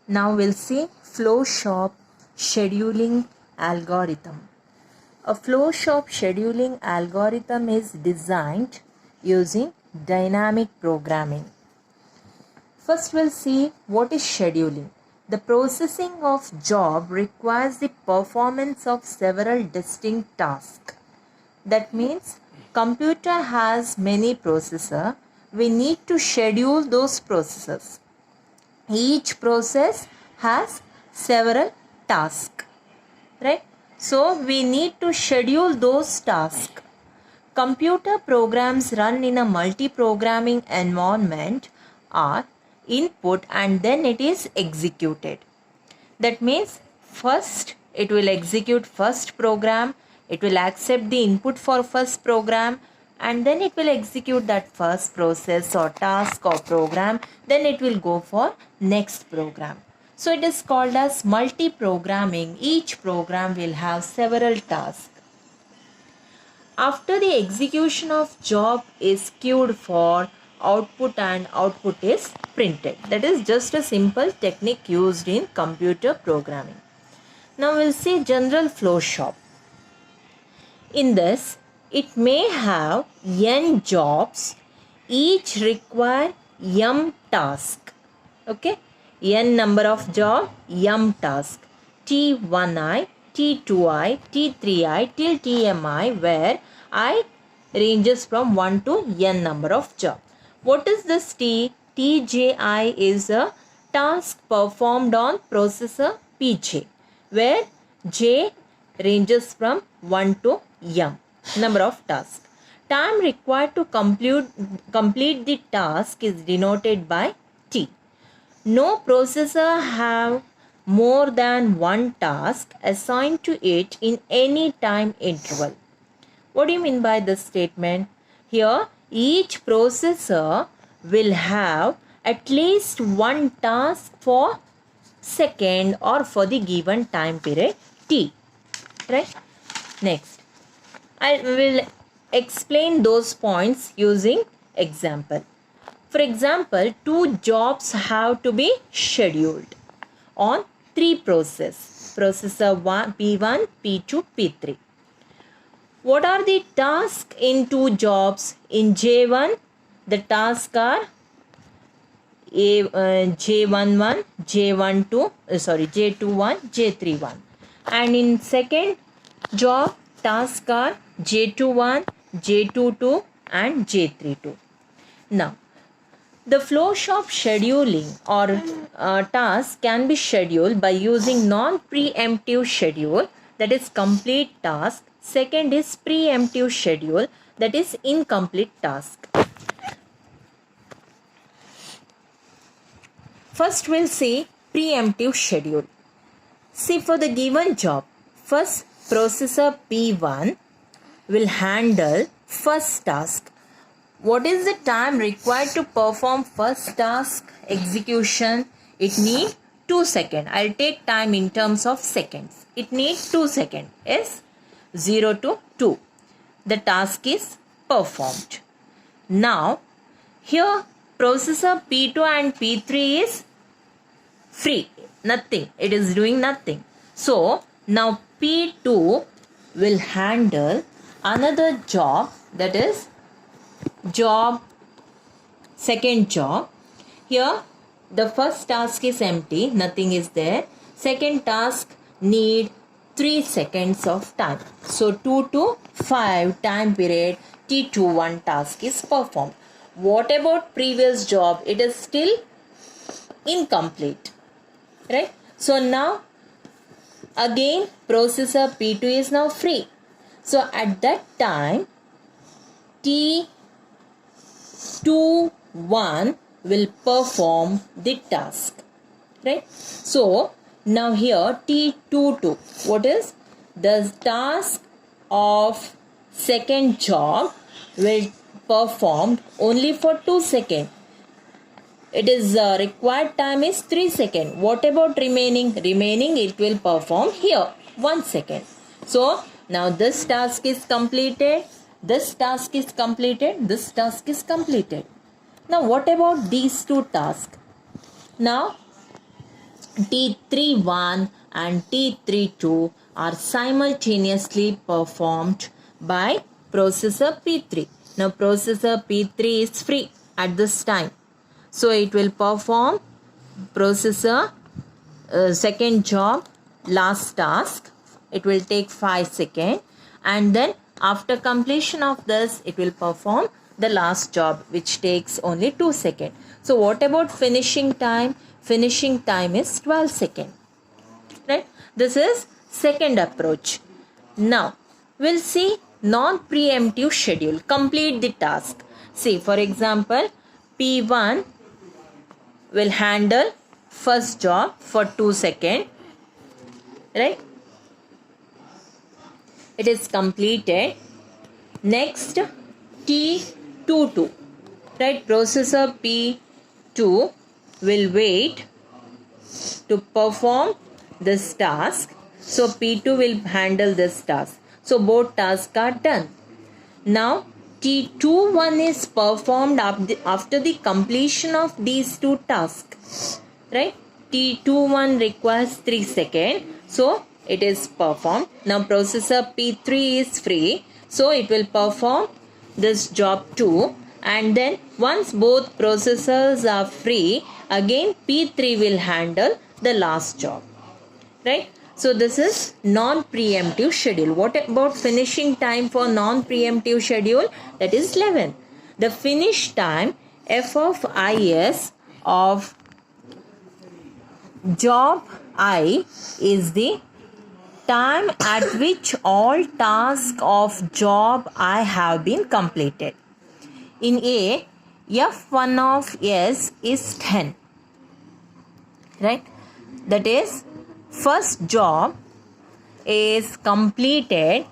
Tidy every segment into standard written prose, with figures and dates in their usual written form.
Now we'll see Flowshop scheduling algorithm. A Flowshop scheduling algorithm is designed using dynamic programming. First we'll see what is scheduling. The processing of job requires the performance of several distinct tasks. That means computer has many processors. We need to schedule those processes. Each process has several tasks, right? So we need to schedule those tasks. Computer programs run in a multi-programming environment are input and then it is executed. That means first it will execute first program, it will accept the input for first program, and then it will execute that first process or task or program, then it will go for next program. So it is called as multi-programming. Each program will have several tasks. After the execution of job is queued for output and output is printed. That is just a simple technique used in computer programming. Now we'll see general flow shop. In this, it may have n jobs, each require m task. Okay, n number of job, m task. T1i, T2i, T3i till Tmi, where I ranges from 1 to n number of job. What is this T? Tji is a task performed on processor Pj, where j ranges from 1 to m number of tasks. Time required to complete the task is denoted by T. No processor have more than one task assigned to it in any time interval. What do you mean by this statement? Here, each processor will have at least one task for second or for the given time period T. Right? Next, I will explain those points using example. For example, two jobs have to be scheduled on three processes. Processor P1, P2, P3. What are the tasks in two jobs? In J1, the tasks are J11, J12, J21, J31. And in second job, tasks are J21, J22 and J32. Now, the Flowshop scheduling or task can be scheduled by using non-preemptive schedule, that is complete task. Second is preemptive schedule, that is incomplete task. First we'll see preemptive schedule. See, for the given job, first processor P1 will handle first task. What is the time required to perform first task execution? It needs 2 seconds. I'll take time in terms of seconds. It needs 2 seconds. Yes? 0 to 2. The task is performed. Now, here processor P2 and P3 is free. Nothing. It is doing nothing. So, now P2 will handle another job, that is second job. Here the first task is empty, nothing is there. Second task need 3 seconds of time. So 2 to 5 time period T21 task is performed. What about previous job? It is still incomplete, right? So now again processor P2 is now free. So at that time T21 will perform the task, right? So now here T22, what is the task of second job will performed only for 2 seconds. It is required time is 3 seconds. What about remaining? Remaining it will perform here 1 second. So now this task is completed. This task is completed. This task is completed. Now what about these two tasks? Now T3-1 and T3-2 are simultaneously performed by processor P3. Now processor P3 is free at this time, so it will perform processor second job, last task. It will take 5 seconds, and then after completion of this it will perform the last job, which takes only 2 seconds. So what about finishing time? Finishing time is 12 seconds, right? This is second approach. Now we'll see non-preemptive schedule. Complete the task. See, for example, P1 will handle first job for 2 seconds, right? It is completed. Next, T22, right? Processor P2 will wait to perform this task. So P2 will handle this task. So both tasks are done. Now T21 is performed after the completion of these two tasks, right? T21 requires 3 seconds, so it is performed. Now processor P3 is free, so it will perform this job too, and then once both processors are free, again P3 will handle the last job, right? So this is non-preemptive schedule. What about finishing time for non-preemptive schedule? That is 11. The finish time F of is of job I is the time at which all tasks of job I have been completed. In A, F1 of S is 10, right? That is, first job is completed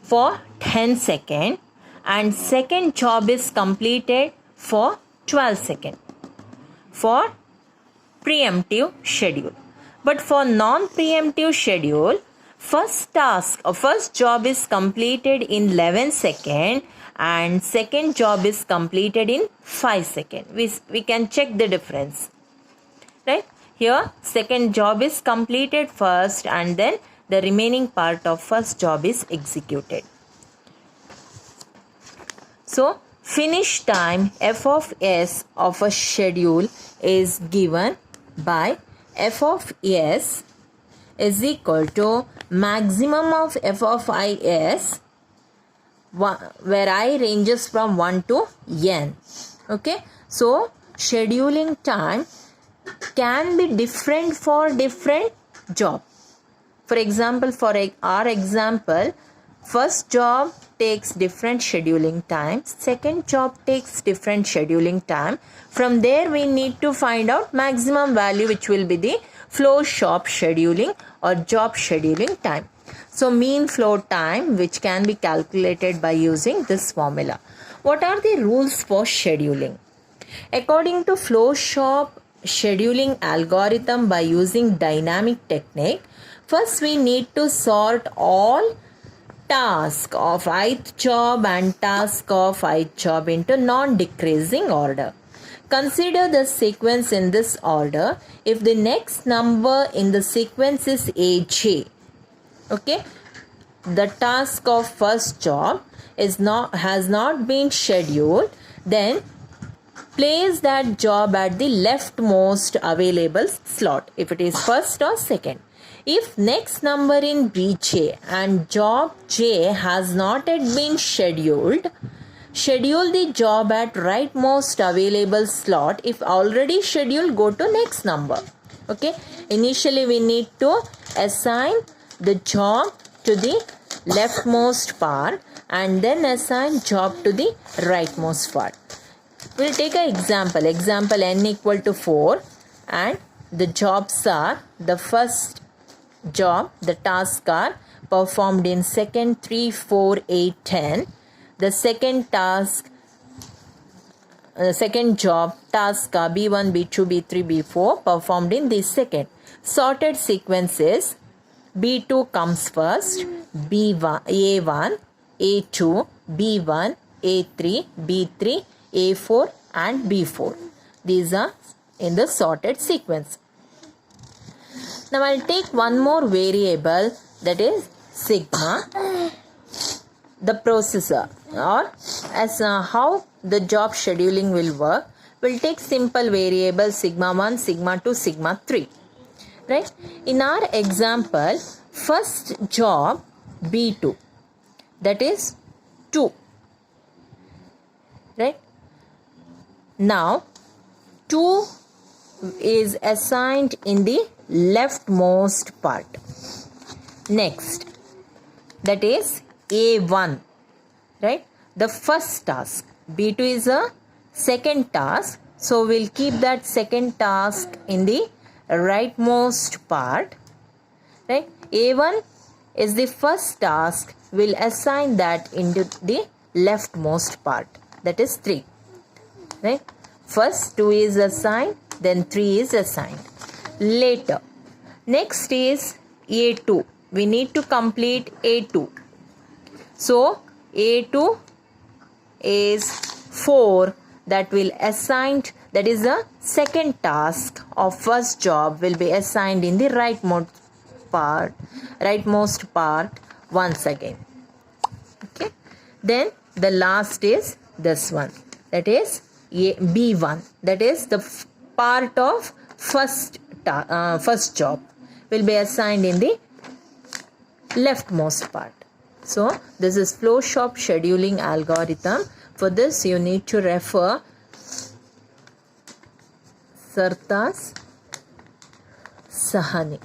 for 10 seconds and second job is completed for 12 seconds for preemptive schedule. But for non-preemptive schedule, first job is completed in 11 seconds and second job is completed in 5 seconds. We can check the difference, right? Here second job is completed first and then the remaining part of first job is executed. So finish time F of S of a schedule is given by F of S is equal to maximum of F of is, where I ranges from 1 to n. Okay, so scheduling time can be different for different job. For example, for our example, first job takes different scheduling time, second job takes different scheduling time. From there we need to find out maximum value, which will be the flow shop scheduling or job scheduling time. So mean flow time, which can be calculated by using this formula. What are the rules for scheduling? According to flow shop scheduling algorithm by using dynamic technique, first we need to sort all task of ith job and task of ith job into non-decreasing order. Consider the sequence in this order. If the next number in the sequence is aj, okay, the task of first job has not been scheduled, then place that job at the leftmost available slot, if it is first or second. If next number in bj and job j has not yet been scheduled, schedule the job at rightmost available slot. If already scheduled, go to next number. Okay, initially we need to assign the job to the leftmost part and then assign job to the rightmost part. We'll take an example. Example n equal to 4 and the jobs are, the first job, the tasks are performed in second, 3, 4, 8, 10. The second task, second job, task are B1, B2, B3, B4 performed in the second. Sorted sequence is B2 comes first, B1, A1, A2, B1, A3, B3, A4 and B4. These are in the sorted sequence. Now I'll take one more variable, that is sigma, the processor, or as how the job scheduling will work. We'll take simple variable sigma 1, sigma 2, sigma 3. Right? In our example, first job B2, that is 2. Right? Now 2 is assigned in the leftmost part. Next, that is A1, right? The first task. B2 is a second task, so we'll keep that second task in the rightmost part, right? A1 is the first task, we'll assign that into the leftmost part, that is 3, right? First 2 is assigned, then 3 is assigned later. Next is A2. We need to complete A2. So A2 is 4 that will assigned, that is the second task of first job will be assigned in the rightmost part once again. Okay. Then the last is this one, that is B1, that is the part of first job will be assigned in the leftmost part. So this is Flowshop scheduling algorithm. For this you need to refer Sartaas Sahani.